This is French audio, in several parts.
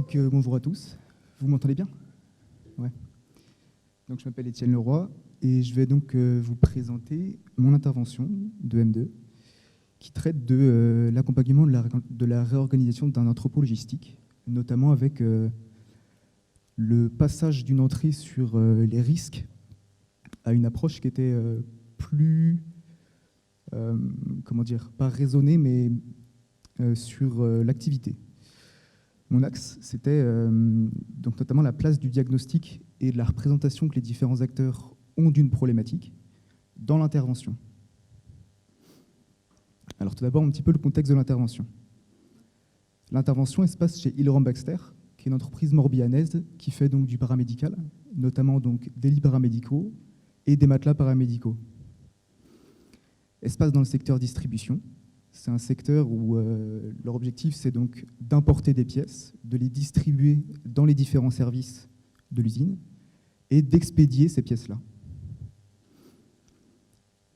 Donc bonjour à tous, vous m'entendez bien? Ouais. Donc je m'appelle Étienne Leroy et je vais donc vous présenter mon intervention de M2 qui traite de l'accompagnement de la réorganisation d'un entrepôt logistique, notamment avec le passage d'une entrée sur les risques à une approche qui était plus, comment dire, pas raisonnée, mais sur l'activité. Mon axe, c'était donc notamment la place du diagnostic et de la représentation que les différents acteurs ont d'une problématique dans l'intervention. Alors tout d'abord, un petit peu le contexte de l'intervention. L'intervention, elle se passe chez Hill-Rom Baxter, qui est une entreprise morbihanaise qui fait donc du paramédical, notamment donc des lits paramédicaux et des matelas paramédicaux. Elle se passe dans le secteur distribution. C'est un secteur où leur objectif, c'est donc d'importer des pièces, de les distribuer dans les différents services de l'usine et d'expédier ces pièces-là.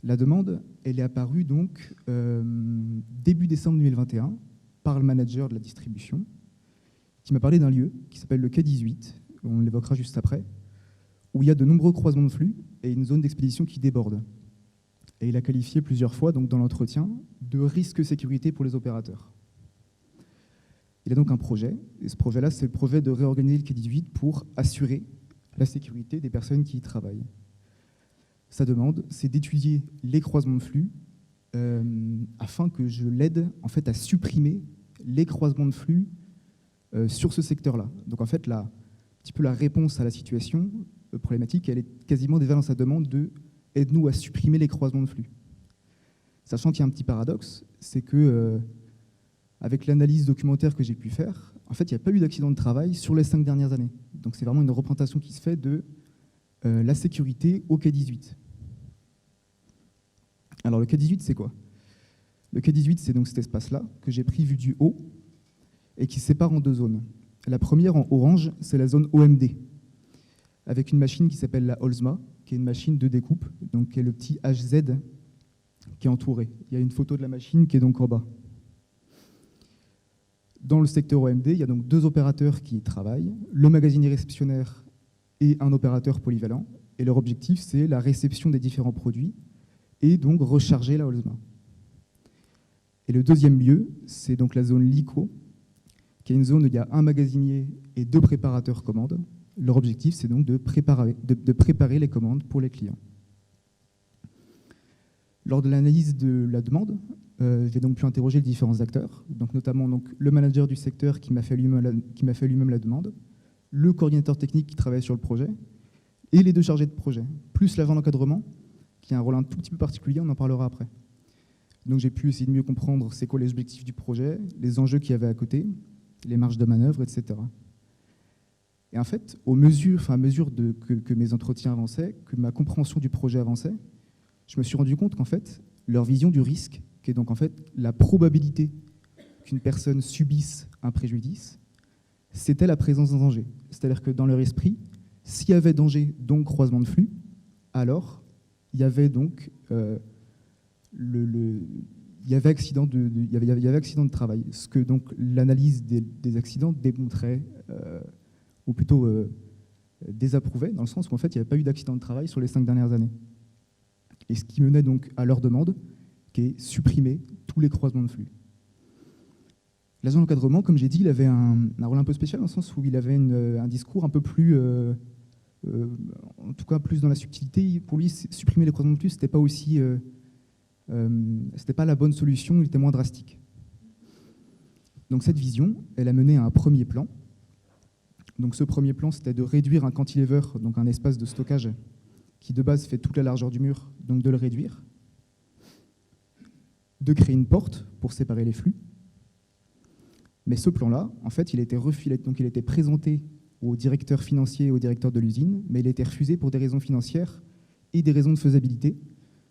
La demande, elle est apparue donc début décembre 2021 par le manager de la distribution qui m'a parlé d'un lieu qui s'appelle le Quai 18, on l'évoquera juste après, où il y a de nombreux croisements de flux et une zone d'expédition qui déborde. Et il a qualifié plusieurs fois donc, dans l'entretien de risque sécurité pour les opérateurs. Il a donc un projet, et ce projet-là, c'est le projet de réorganiser le Quai 18 pour assurer la sécurité des personnes qui y travaillent. Sa demande, c'est d'étudier les croisements de flux afin que je l'aide en fait, à supprimer les croisements de flux sur ce secteur-là. Donc en fait, un petit peu la réponse à la situation problématique, elle est quasiment déjà dans sa demande de aide-nous à supprimer les croisements de flux. Sachant qu'il y a un petit paradoxe, c'est que avec l'analyse documentaire que j'ai pu faire, en fait, il n'y a pas eu d'accident de travail sur les 5 dernières années. Donc c'est vraiment une représentation qui se fait de la sécurité au Quai 18. Alors le Quai 18, c'est quoi? Le Quai 18, c'est donc cet espace-là que j'ai pris vu du haut et qui sépare en deux zones. La première, en orange, c'est la zone OMD, avec une machine qui s'appelle la Holzma, qui est une machine de découpe, donc qui est le petit HZ qui est entouré. Il y a une photo de la machine qui est donc en bas. Dans le secteur OMD, il y a donc 2 opérateurs qui y travaillent, le magasinier réceptionnaire et un opérateur polyvalent. Et leur objectif, c'est la réception des différents produits et donc recharger la Holzma. Et le deuxième lieu, c'est donc la zone LICO, qui est une zone où il y a un magasinier et 2 préparateurs commandes. Leur objectif, c'est donc de préparer les commandes pour les clients. Lors de l'analyse de la demande, j'ai donc pu interroger les différents acteurs, donc notamment donc, le manager du secteur qui m'a fait lui-même la demande, le coordinateur technique qui travaille sur le projet, et les 2 chargés de projet, plus l'agent d'encadrement, qui a un rôle un tout petit peu particulier, on en parlera après. Donc j'ai pu essayer de mieux comprendre c'est quoi les objectifs du projet, les enjeux qu'il y avait à côté, les marges de manœuvre, etc. Et en fait, à mesure que mes entretiens avançaient, que ma compréhension du projet avançait, je me suis rendu compte qu'en fait, leur vision du risque, qui est donc en fait la probabilité qu'une personne subisse un préjudice, c'était la présence d'un danger. C'est-à-dire que dans leur esprit, s'il y avait danger, donc croisement de flux, alors il y avait donc il y avait accident de travail. Ce que donc l'analyse des accidents démontrait, ou plutôt désapprouvait, dans le sens qu'en fait, il n'y avait pas eu d'accident de travail sur les 5 dernières années. Et ce qui menait donc à leur demande, qui est supprimer tous les croisements de flux. L'agent d'encadrement, comme j'ai dit, il avait un rôle un peu spécial, dans le sens où il avait un discours un peu plus, en tout cas plus dans la subtilité. Pour lui, supprimer les croisements de flux, c'était pas aussi, c'était pas la bonne solution, il était moins drastique. Donc cette vision, elle a mené à un premier plan. Donc ce premier plan, c'était de réduire un cantilever, donc un espace de stockage qui de base fait toute la largeur du mur, donc de le réduire, de créer une porte pour séparer les flux. Mais ce plan-là, en fait, il a été présenté au directeur financier et au directeur de l'usine, mais il a été refusé pour des raisons financières et des raisons de faisabilité,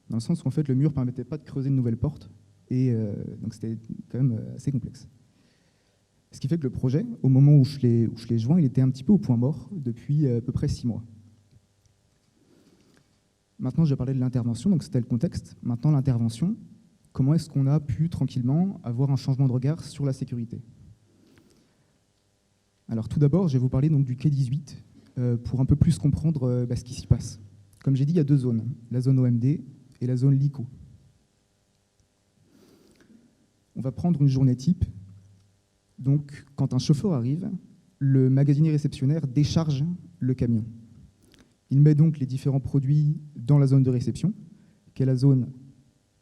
dans le sens où en fait, le mur ne permettait pas de creuser une nouvelle porte, et donc c'était quand même assez complexe. Ce qui fait que le projet, au moment où je l'ai joint, il était un petit peu au point mort depuis à peu près 6 mois. Maintenant, je vais parler de l'intervention, donc c'était le contexte. Maintenant, l'intervention, comment est-ce qu'on a pu tranquillement avoir un changement de regard sur la sécurité? Alors tout d'abord, je vais vous parler donc du quai 18 pour un peu plus comprendre ce qui s'y passe. Comme j'ai dit, il y a deux zones, la zone OMD et la zone LICO. On va prendre une journée type. Donc, quand un chauffeur arrive, le magasinier réceptionnaire décharge le camion. Il met donc les différents produits dans la zone de réception, qui est la zone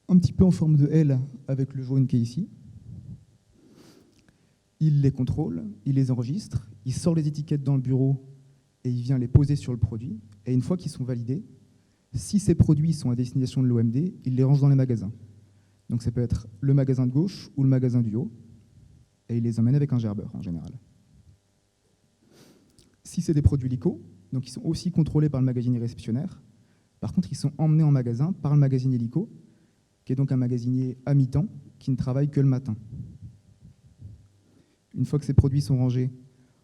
un petit peu en forme de L avec le jaune qui est ici. Il les contrôle, il les enregistre, il sort les étiquettes dans le bureau et il vient les poser sur le produit. Et une fois qu'ils sont validés, si ces produits sont à destination de l'OMD, il les range dans les magasins. Donc ça peut être le magasin de gauche ou le magasin du haut. Et il les emmène avec un gerbeur en général. Si c'est des produits LICO, donc ils sont aussi contrôlés par le magasinier réceptionnaire. Par contre, ils sont emmenés en magasin par le magasinier LICO, qui est donc un magasinier à mi-temps qui ne travaille que le matin. Une fois que ces produits sont rangés,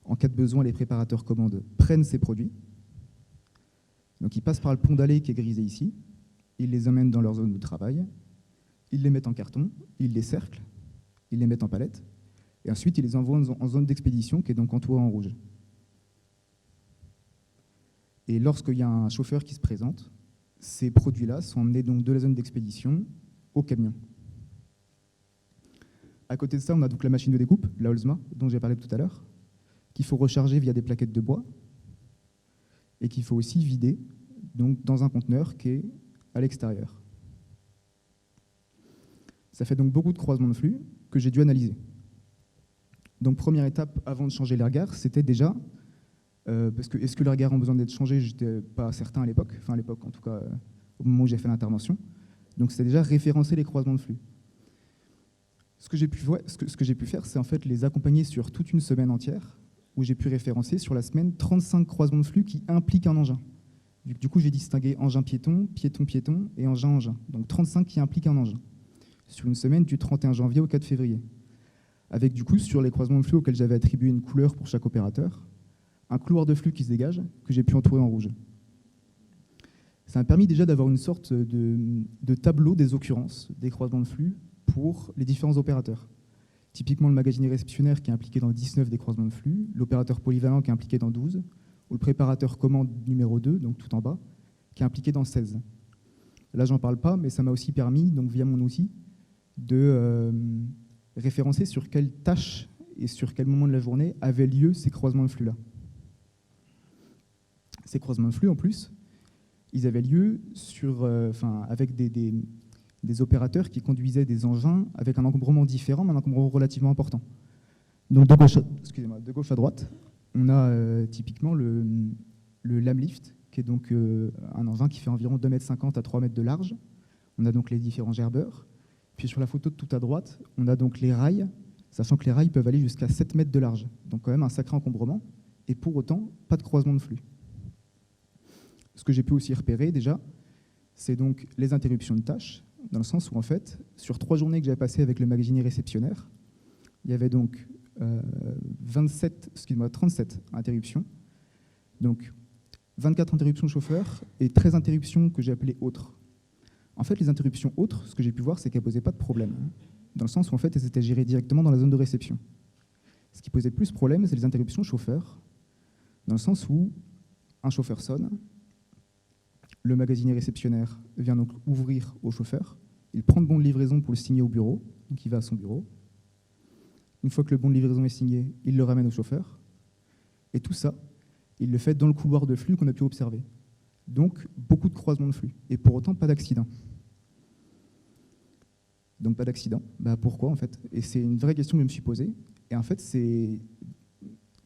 en cas de besoin, les préparateurs commandes prennent ces produits. Donc ils passent par le pont d'allée qui est grisé ici, ils les emmènent dans leur zone de travail, ils les mettent en carton, ils les cerclent, ils les mettent en palette, et ensuite ils les envoient en zone d'expédition qui est donc entourée en rouge. Et lorsqu'il y a un chauffeur qui se présente, ces produits-là sont emmenés donc de la zone d'expédition au camion. À côté de ça, on a donc la machine de découpe, la Holzma, dont j'ai parlé tout à l'heure, qu'il faut recharger via des plaquettes de bois et qu'il faut aussi vider donc, dans un conteneur qui est à l'extérieur. Ça fait donc beaucoup de croisements de flux que j'ai dû analyser. Donc première étape avant de changer les regards, c'était déjà, parce que est-ce que les regards ont besoin d'être changés? Je n'étais pas certain à l'époque, enfin à l'époque en tout cas au moment où j'ai fait l'intervention. Donc c'était déjà référencer les croisements de flux. Ce que j'ai pu faire, c'est en fait les accompagner sur toute une semaine entière, où j'ai pu référencer sur la semaine 35 croisements de flux qui impliquent un engin. Du coup, j'ai distingué engin-piéton, piéton-piéton et engin-engin. Donc 35 qui impliquent un engin. Sur une semaine du 31 janvier au 4 février. Avec du coup, sur les croisements de flux auxquels j'avais attribué une couleur pour chaque opérateur, un couloir de flux qui se dégage, que j'ai pu entourer en rouge. Ça m'a permis déjà d'avoir une sorte de tableau des occurrences des croisements de flux pour les différents opérateurs. Typiquement le magasinier réceptionnaire qui est impliqué dans 19 des croisements de flux, l'opérateur polyvalent qui est impliqué dans 12, ou le préparateur commande numéro 2, donc tout en bas, qui est impliqué dans 16. Là, j'en parle pas, mais ça m'a aussi permis, donc via mon outil, de référencer sur quelles tâches et sur quel moment de la journée avaient lieu ces croisements de flux-là. Ces croisements de flux, en plus, ils avaient lieu avec des opérateurs qui conduisaient des engins avec un encombrement différent, mais un encombrement relativement important. Donc de gauche à droite, on a typiquement le Lamlift, qui est donc un engin qui fait environ 2,50 m à 3 mètres de large. On a donc les différents gerbeurs. Puis sur la photo de tout à droite, on a donc les rails, sachant que les rails peuvent aller jusqu'à 7 mètres de large. Donc quand même un sacré encombrement, et pour autant, pas de croisement de flux. Ce que j'ai pu aussi repérer déjà, c'est donc les interruptions de tâches, dans le sens où en fait, sur 3 journées que j'avais passées avec le magasinier réceptionnaire, il y avait donc 37 interruptions, donc 24 interruptions chauffeur et 13 interruptions que j'ai appelées autres. En fait, les interruptions autres, ce que j'ai pu voir, c'est qu'elles ne posaient pas de problème, dans le sens où en fait, elles étaient gérées directement dans la zone de réception. Ce qui posait plus de problème, c'est les interruptions chauffeur, dans le sens où un chauffeur sonne, le magasinier réceptionnaire vient donc ouvrir au chauffeur, il prend le bon de livraison pour le signer au bureau, donc il va à son bureau. Une fois que le bon de livraison est signé, il le ramène au chauffeur. Et tout ça, il le fait dans le couloir de flux qu'on a pu observer. Donc, beaucoup de croisements de flux, et pour autant, pas d'accident. Donc, pas d'accident. Pourquoi, en fait? Et c'est une vraie question que je me suis posée. Et en fait, c'est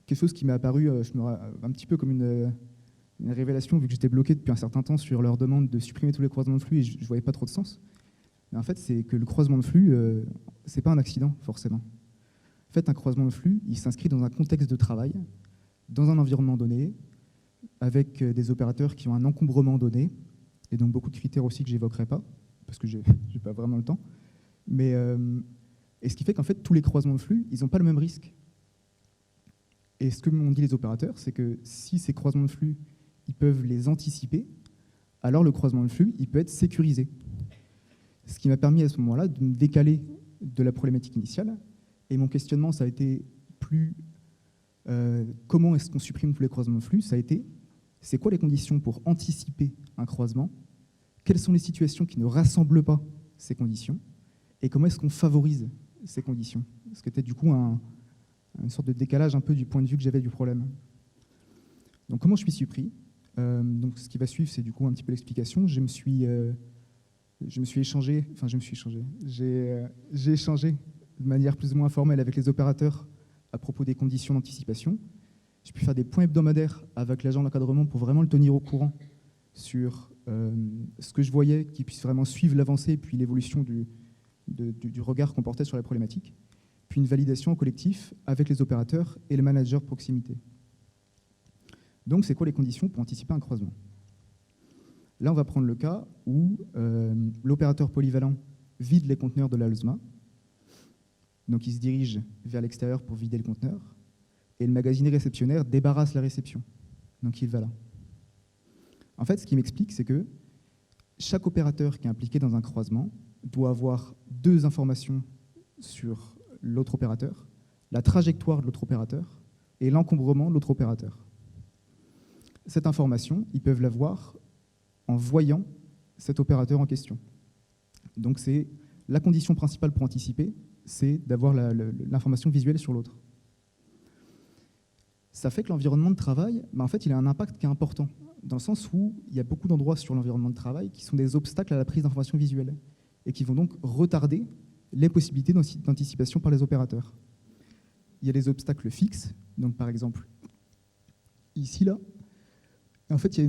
quelque chose qui m'est apparu un petit peu comme une révélation, vu que j'étais bloqué depuis un certain temps sur leur demande de supprimer tous les croisements de flux, et je ne voyais pas trop de sens. Mais en fait, c'est que le croisement de flux, c'est pas un accident, forcément. En fait, un croisement de flux, il s'inscrit dans un contexte de travail, dans un environnement donné, avec des opérateurs qui ont un encombrement donné, et donc beaucoup de critères aussi que j'évoquerai pas, parce que j'ai pas vraiment le temps. Mais, et ce qui fait qu'en fait, tous les croisements de flux, ils n'ont pas le même risque. Et ce que m'ont dit les opérateurs, c'est que si ces croisements de flux, ils peuvent les anticiper, alors le croisement de flux, il peut être sécurisé. Ce qui m'a permis à ce moment-là de me décaler de la problématique initiale. Et mon questionnement, ça a été plus Comment est-ce qu'on supprime tous les croisements de flux? Ça a été, c'est quoi les conditions pour anticiper un croisement? Quelles sont les situations qui ne rassemblent pas ces conditions? Et comment est-ce qu'on favorise ces conditions? Parce que c'était du coup une sorte de décalage un peu du point de vue que j'avais du problème. Donc comment je m'y suis pris? Donc ce qui va suivre, c'est du coup un petit peu l'explication. J'ai échangé de manière plus ou moins formelle avec les opérateurs à propos des conditions d'anticipation. J'ai pu faire des points hebdomadaires avec l'agent d'encadrement pour vraiment le tenir au courant sur ce que je voyais, qu'il puisse vraiment suivre l'avancée et puis l'évolution du regard qu'on portait sur la problématique. Puis une validation en collectif avec les opérateurs et les managers de proximité. Donc, c'est quoi les conditions pour anticiper un croisement? Là, on va prendre le cas où l'opérateur polyvalent vide les conteneurs de la LSMA. Donc, il se dirige vers l'extérieur pour vider le conteneur. Et le magasinier réceptionnaire débarrasse la réception. Donc, il va là. En fait, ce qui m'explique, c'est que chaque opérateur qui est impliqué dans un croisement doit avoir deux informations sur l'autre opérateur, la trajectoire de l'autre opérateur et l'encombrement de l'autre opérateur. Cette information, ils peuvent l'avoir en voyant cet opérateur en question. Donc c'est la condition principale pour anticiper, c'est d'avoir l'information visuelle sur l'autre. Ça fait que l'environnement de travail, en fait, il a un impact qui est important, dans le sens où il y a beaucoup d'endroits sur l'environnement de travail qui sont des obstacles à la prise d'informations visuelles et qui vont donc retarder les possibilités d'anticipation par les opérateurs. Il y a des obstacles fixes, donc par exemple ici, là. Et en fait, il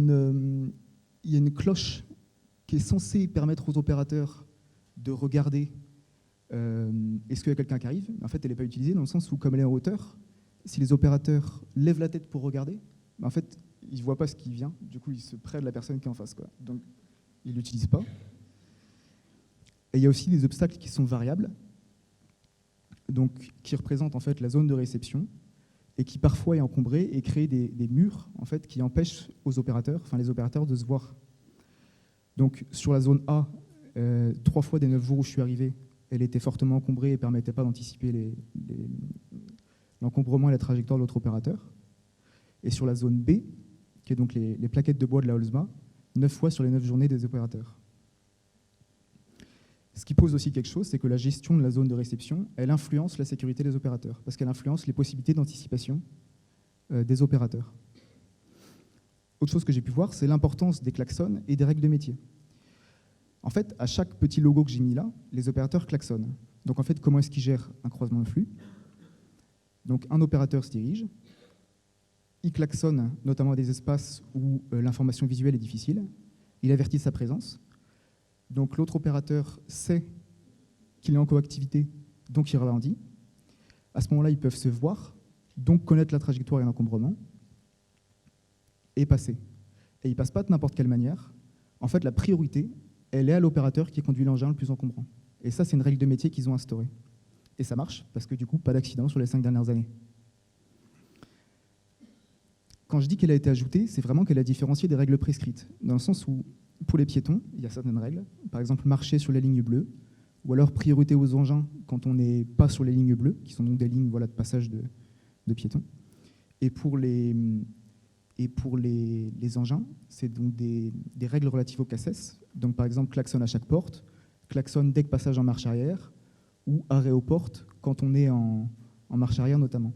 y a une cloche qui est censée permettre aux opérateurs de regarder est-ce qu'il y a quelqu'un qui arrive. En fait, elle n'est pas utilisée dans le sens où, comme elle est en hauteur, si les opérateurs lèvent la tête pour regarder, en fait, ils ne voient pas ce qui vient. Du coup, ils se prennent de la personne qui est en face, quoi. Donc, ils ne l'utilisent pas. Et il y a aussi des obstacles qui sont variables, donc qui représentent en fait la zone de réception et qui parfois est encombrée et crée des murs en fait, qui empêchent les opérateurs de se voir. Donc sur la zone A, 3 fois des 9 jours où je suis arrivé, elle était fortement encombrée et ne permettait pas d'anticiper l'encombrement et la trajectoire de l'autre opérateur. Et sur la zone B, qui est donc les plaquettes de bois de la Holzma, 9 fois sur les 9 journées des opérateurs. Ce qui pose aussi quelque chose, c'est que la gestion de la zone de réception, elle influence la sécurité des opérateurs, parce qu'elle influence les possibilités d'anticipation des opérateurs. Autre chose que j'ai pu voir, c'est l'importance des klaxons et des règles de métier. En fait, à chaque petit logo que j'ai mis là, les opérateurs klaxonnent. Donc en fait, comment est-ce qu'ils gèrent un croisement de flux? Donc un opérateur se dirige, il klaxonne notamment à des espaces où l'information visuelle est difficile, il avertit de sa présence. Donc l'autre opérateur sait qu'il est en coactivité, donc il ralentit. À ce moment-là, ils peuvent se voir, donc connaître la trajectoire et l'encombrement, et passer. Et ils ne passent pas de n'importe quelle manière. En fait, la priorité, elle est à l'opérateur qui conduit l'engin le plus encombrant. Et ça, c'est une règle de métier qu'ils ont instaurée. Et ça marche, parce que du coup, pas d'accident sur les 5 dernières années. Quand je dis qu'elle a été ajoutée, c'est vraiment qu'elle a différencié des règles prescrites, dans le sens où pour les piétons, il y a certaines règles, par exemple marcher sur les lignes bleues, ou alors priorité aux engins quand on n'est pas sur les lignes bleues, qui sont donc des lignes de passage de piétons. Et pour les engins, c'est donc des règles relatives au CACES, donc par exemple klaxon à chaque porte, klaxon dès que passage en marche arrière, ou arrêt aux portes quand on est en marche arrière notamment.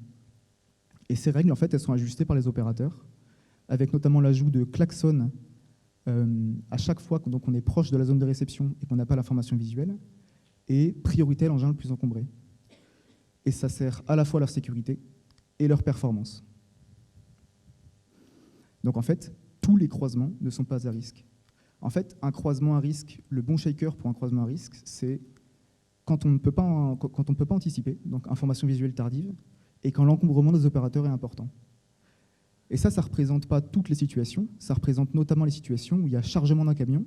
Et ces règles, en fait, elles sont ajustées par les opérateurs, avec notamment l'ajout de klaxon à chaque fois donc on est proche de la zone de réception et qu'on n'a pas l'information visuelle, et priorité à l'engin le plus encombré. Et ça sert à la fois à leur sécurité et leur performance. Donc en fait, tous les croisements ne sont pas à risque. En fait, un croisement à risque, le bon shaker pour un croisement à risque, c'est quand on ne peut pas anticiper, donc information visuelle tardive, et quand l'encombrement des opérateurs est important. Et ça ne représente pas toutes les situations, ça représente notamment les situations où il y a chargement d'un camion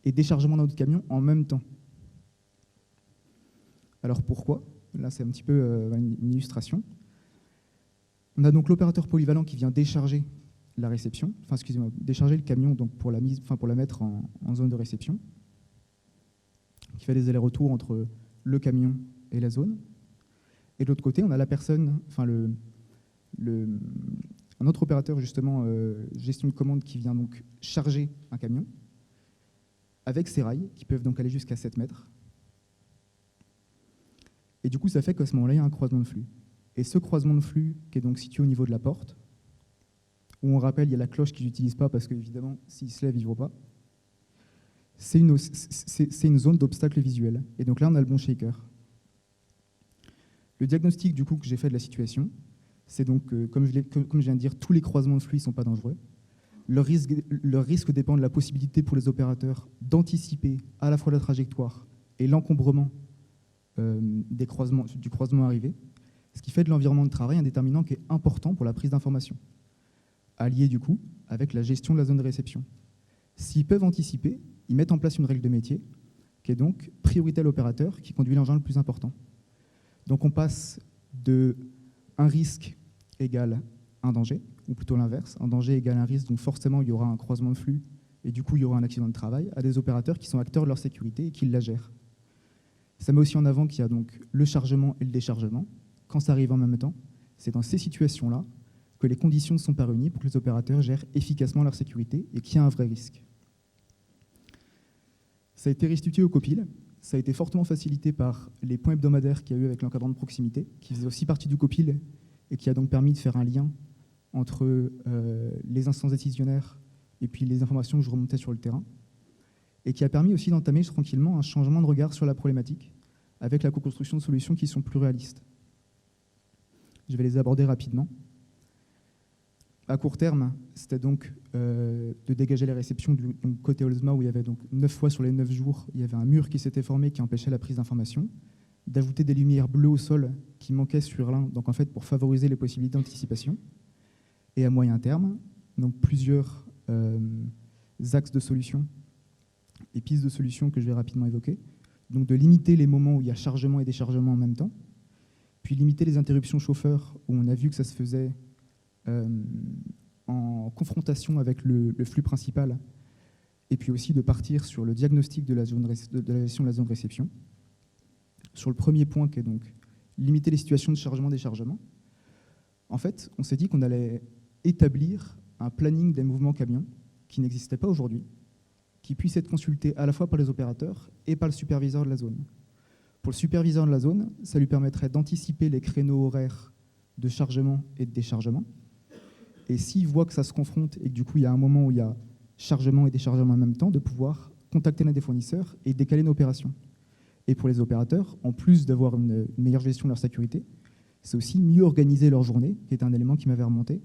et déchargement d'un autre camion en même temps. Alors pourquoi? Là, c'est un petit peu une illustration. On a donc l'opérateur polyvalent qui vient décharger la réception, décharger le camion donc pour la mettre en zone de réception, qui fait des allers-retours entre le camion et la zone. Et de l'autre côté, on a la personne, un autre opérateur, justement, gestion de commande, qui vient donc charger un camion avec ses rails, qui peuvent donc aller jusqu'à 7 mètres. Et du coup, ça fait qu'à ce moment-là, il y a un croisement de flux. Et ce croisement de flux, qui est donc situé au niveau de la porte, où on rappelle, il y a la cloche qu'ils n'utilisent pas parce qu'évidemment, s'ils se lèvent, ils ne voient pas, c'est une zone d'obstacle visuel. Et donc là, on a le bon shaker. Le diagnostic du coup que j'ai fait de la situation, c'est donc, comme je viens de dire, tous les croisements de flux ne sont pas dangereux. Leur risque dépend de la possibilité pour les opérateurs d'anticiper à la fois la trajectoire et l'encombrement du croisement arrivé, ce qui fait de l'environnement de travail un déterminant qui est important pour la prise d'information, allié du coup avec la gestion de la zone de réception. S'ils peuvent anticiper, ils mettent en place une règle de métier qui est donc priorité à l'opérateur qui conduit l'engin le plus important. Donc on passe de un risque égale un danger, ou plutôt l'inverse, un danger égale un risque, donc forcément il y aura un croisement de flux et du coup il y aura un accident de travail, à des opérateurs qui sont acteurs de leur sécurité et qui la gèrent. Ça met aussi en avant qu'il y a donc le chargement et le déchargement. Quand ça arrive en même temps, c'est dans ces situations-là que les conditions ne sont pas réunies pour que les opérateurs gèrent efficacement leur sécurité et qu'il y a un vrai risque. Ça a été restitué au COPIL. Ça a été fortement facilité par les points hebdomadaires qu'il y a eu avec l'encadrant de proximité, qui faisait aussi partie du COPIL et qui a donc permis de faire un lien entre les instances décisionnaires et puis les informations que je remontais sur le terrain, et qui a permis aussi d'entamer tranquillement un changement de regard sur la problématique, avec la co-construction de solutions qui sont plus réalistes. Je vais les aborder rapidement. À court terme, c'était donc de dégager les réceptions du côté Olsma, où il y avait donc 9 fois sur les 9 jours, il y avait un mur qui s'était formé qui empêchait la prise d'information, d'ajouter des lumières bleues au sol qui manquaient sur l'un, donc en fait pour favoriser les possibilités d'anticipation. Et à moyen terme, donc plusieurs axes de solutions et pistes de solutions que je vais rapidement évoquer. Donc de limiter les moments où il y a chargement et déchargement en même temps, puis limiter les interruptions chauffeurs, où on a vu que ça se faisait en confrontation avec le flux principal, et puis aussi de partir sur le diagnostic de la gestion de la zone de réception. Sur le premier point, qui est donc limiter les situations de chargement-déchargement, en fait, on s'est dit qu'on allait établir un planning des mouvements camions qui n'existait pas aujourd'hui, qui puisse être consulté à la fois par les opérateurs et par le superviseur de la zone. Pour le superviseur de la zone, ça lui permettrait d'anticiper les créneaux horaires de chargement et de déchargement. Et s'il voit que ça se confronte et que du coup il y a un moment où il y a chargement et déchargement en même temps, de pouvoir contacter l'un des fournisseurs et décaler nos opérations. Et pour les opérateurs, en plus d'avoir une meilleure gestion de leur sécurité, c'est aussi mieux organiser leur journée, qui est un élément qui m'avait remonté,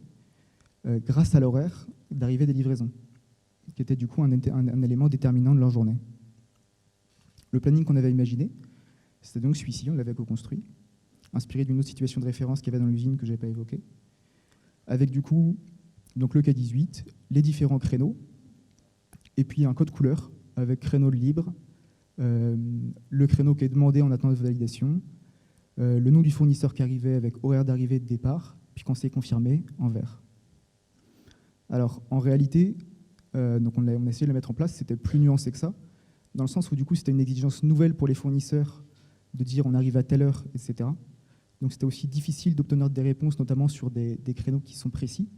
grâce à l'horaire d'arrivée des livraisons, qui était du coup un élément déterminant de leur journée. Le planning qu'on avait imaginé, c'était donc celui-ci, on l'avait co-construit, inspiré d'une autre situation de référence qu'il y avait dans l'usine que je n'avais pas évoquée, avec du coup donc le K18, les différents créneaux, et puis un code couleur avec créneau libre, le créneau qui est demandé en attente de validation, le nom du fournisseur qui arrivait avec horaire d'arrivée et de départ, puis quand c'est confirmé, en vert. Alors en réalité, donc on a essayé de le mettre en place, c'était plus nuancé que ça, dans le sens où du coup c'était une exigence nouvelle pour les fournisseurs de dire on arrive à telle heure, etc. Donc c'était aussi difficile d'obtenir des réponses, notamment sur des créneaux qui sont précis.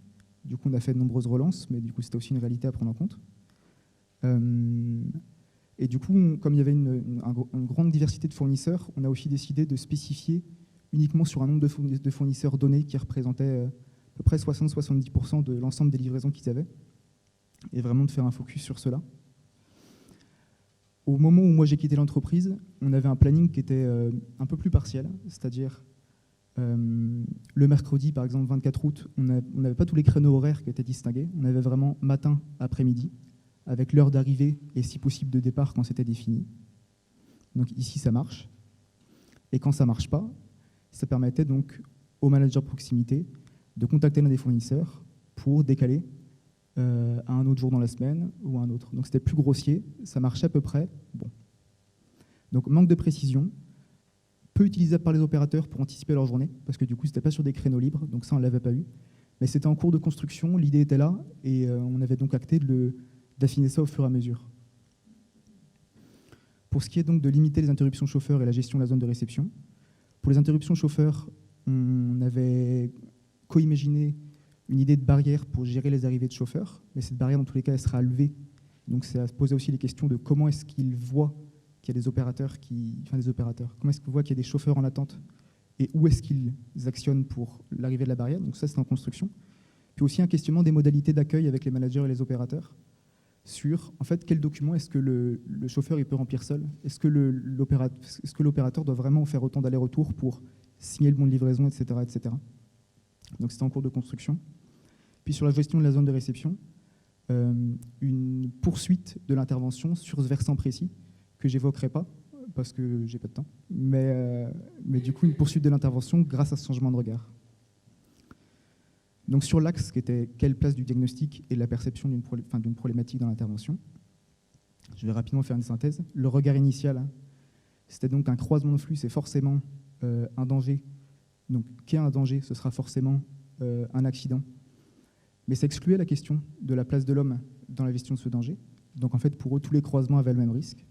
Du coup on a fait de nombreuses relances, mais du coup c'était aussi une réalité à prendre en compte. Et du coup, comme il y avait une grande diversité de fournisseurs, on a aussi décidé de spécifier uniquement sur un nombre de fournisseurs donnés qui représentait à peu près 60-70% de l'ensemble des livraisons qu'ils avaient, et vraiment de faire un focus sur cela. Au moment où moi j'ai quitté l'entreprise, on avait un planning qui était un peu plus partiel, c'est-à-dire le mercredi, par exemple 24 août, on n'avait pas tous les créneaux horaires qui étaient distingués, on avait vraiment matin, après-midi, avec l'heure d'arrivée et si possible de départ quand c'était défini. Donc ici ça marche. Et quand ça ne marche pas, ça permettait donc au manager de proximité de contacter l'un des fournisseurs pour décaler à un autre jour dans la semaine ou à un autre. Donc c'était plus grossier, ça marchait à peu près. Bon. Donc manque de précision, peu utilisable par les opérateurs pour anticiper leur journée, parce que du coup c'était pas sur des créneaux libres, donc ça on ne l'avait pas eu. Mais c'était en cours de construction, l'idée était là, et on avait donc acté d'affiner ça au fur et à mesure. Pour ce qui est donc de limiter les interruptions chauffeurs et la gestion de la zone de réception, pour les interruptions chauffeurs, on avait co-imaginer une idée de barrière pour gérer les arrivées de chauffeurs, mais cette barrière, dans tous les cas, elle sera levée. Donc, c'est à se poser aussi les questions de comment est-ce qu'ils voient qu'il y a des opérateurs comment est-ce qu'ils voient qu'il y a des chauffeurs en attente et où est-ce qu'ils actionnent pour l'arrivée de la barrière. Donc ça, c'est en construction. Puis aussi un questionnement des modalités d'accueil avec les managers et les opérateurs sur, en fait, quel document est-ce que le chauffeur il peut remplir seul. Est-ce que l'opérateur doit vraiment faire autant d'allers-retours pour signer le bon de livraison, etc., etc. Donc c'est en cours de construction. Puis sur la gestion de la zone de réception, une poursuite de l'intervention sur ce versant précis que j'évoquerai pas parce que j'ai pas de temps, mais du coup une poursuite de l'intervention grâce à ce changement de regard. Donc sur l'axe qui était quelle place du diagnostic et la perception d'une problématique dans l'intervention, je vais rapidement faire une synthèse. Le regard initial, c'était donc un croisement de flux, c'est forcément un danger. Donc qu'est un danger, ce sera forcément un accident. Mais ça excluait la question de la place de l'homme dans la gestion de ce danger. Donc en fait, pour eux, tous les croisements avaient le même risque.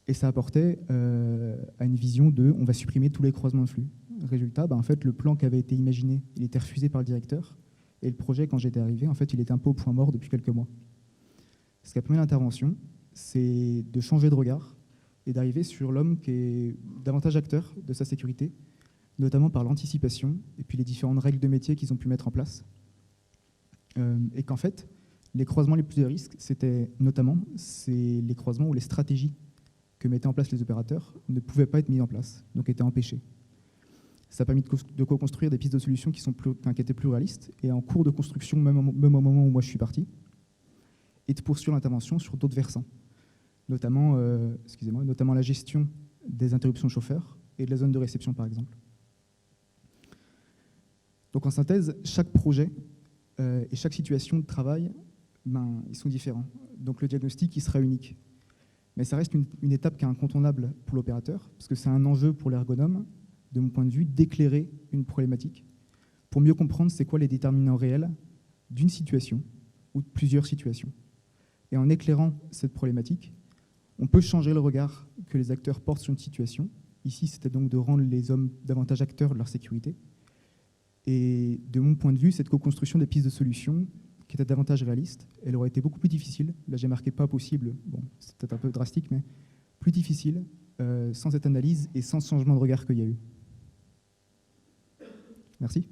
Et ça apportait à une vision de on va supprimer tous les croisements de flux. Résultat, en fait, le plan qui avait été imaginé, il était refusé par le directeur. Et le projet, quand j'étais arrivé, en fait, il était un peu au point mort depuis quelques mois. Ce qui a permis l'intervention, c'est de changer de regard et d'arriver sur l'homme qui est davantage acteur de sa sécurité, notamment par l'anticipation et puis les différentes règles de métier qu'ils ont pu mettre en place. Et qu'en fait, les croisements les plus à risque, c'était notamment les croisements où les stratégies que mettaient en place les opérateurs ne pouvaient pas être mises en place, donc étaient empêchées. Ça a permis de co-construire des pistes de solutions qui étaient plus réalistes et en cours de construction, même au moment où moi je suis parti, et de poursuivre l'intervention sur d'autres versants, notamment la gestion des interruptions de chauffeurs et de la zone de réception, par exemple. Donc en synthèse, chaque projet et chaque situation de travail, ils sont différents. Donc le diagnostic, il sera unique. Mais ça reste une étape qui est incontournable pour l'opérateur, parce que c'est un enjeu pour l'ergonome, de mon point de vue, d'éclairer une problématique pour mieux comprendre c'est quoi les déterminants réels d'une situation ou de plusieurs situations. Et en éclairant cette problématique, on peut changer le regard que les acteurs portent sur une situation. Ici, c'était donc de rendre les hommes davantage acteurs de leur sécurité. Et de mon point de vue, cette co-construction des pistes de solutions, qui était davantage réaliste, elle aurait été beaucoup plus difficile. Là, j'ai marqué pas possible. Bon, c'est peut-être un peu drastique, mais plus difficile sans cette analyse et sans ce changement de regard qu'il y a eu. Merci.